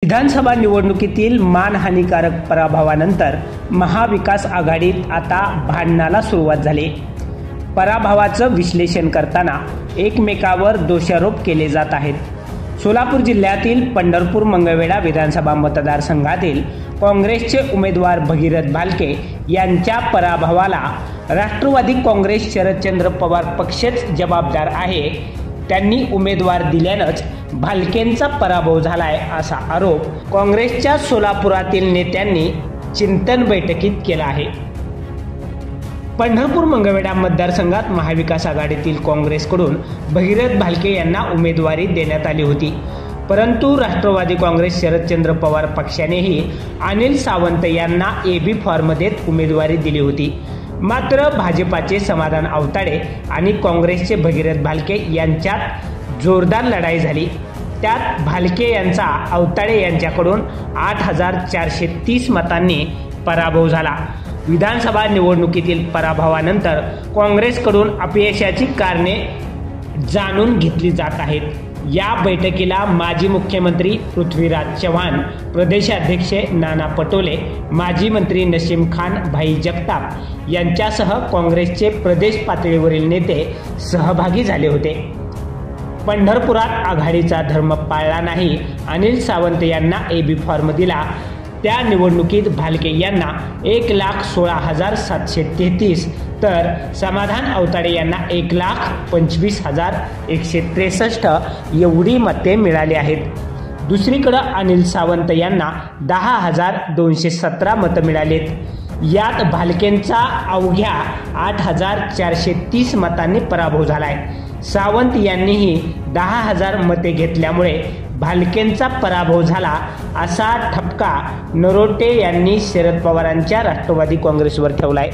विधानसभा निवडणुकीतील मानहानिकारक पराभवानंतर महाविकास आघाडीत आता भांडणाला सुरुवात झाली। पराभवाचं विश्लेषण करताना एकमेकावर दोषारोप केले जात आहेत। सोलापूर जिल्ह्यातील पंढरपूर मंगळवेढा विधानसभा मतदारसंघातील काँग्रेसचे उमेदवार भगीरथ भालके यांच्या पराभवाला राष्ट्रवादी काँग्रेस शरदचंद्र पवार पक्षच जबाबदार आहे। त्यांनी उमेदवार दिल्यानंच भालकेंचा पराभव झालाय असा आरोप काँग्रेसच्या सोलापुरातील नेत्यांनी चिंतन बैठकीत केला आहे। पंढरपूर मंगळवेढा मतदारसंघात महाविकास आघाडीतील काँग्रेसकडून भगीरथ भालके यांना उमेदवारी देण्यात आली होती, परंतु राष्ट्रवादी काँग्रेस शरदचंद्र पवार पक्षानेही अनिल सावंत यांना एबी फॉर्म देत उमेदवारी दिली होती। मात्र भाजपाचे समाधान आवताडे आणि काँग्रेसचे भगीरथ भालके यांच्यात जोरदार लढाई झाली। त्यात भालके यांचा आवताडे यांच्याकडून 8,430 मतांनी पराभव झाला। विधानसभा निवडणुकीतील पराभवानंतर काँग्रेसकडून अपयशाची कारणे जाणून घेतली जात आहेत। या बैठकीला माजी मुख्यमंत्री पृथ्वीराज चव्हाण, प्रदेशाध्यक्ष नाना पटोले, माजी मंत्री नसीम खान, भाई जगताप यांच्यासह काँग्रेसचे प्रदेश पातळीवरील नेते सहभागी झाले होते। पंढरपुरात आघाडीचा धर्म पाळला नाही, अनिल सावंत यांना एबी फॉर्म दिला। त्या निवडणुकीत भालके यांना 1,16,733 तर समाधान आवताडे यांना 1,25,163 एवढी मते मिळाली आहेत। दुसरीकडे अनिल सावंत यांना 10,217 मतं मिळालीत। यात भालकेंचा अवघ्या 8,430 मतांनी पराभव झालाय। सावंत यांनीही 10,000 मते घेतल्यामुळे भालकेंचा पराभव झाला असा ठपका नरोटे यांनी शरद पवारांच्या राष्ट्रवादी काँग्रेसवर ठेवलाय।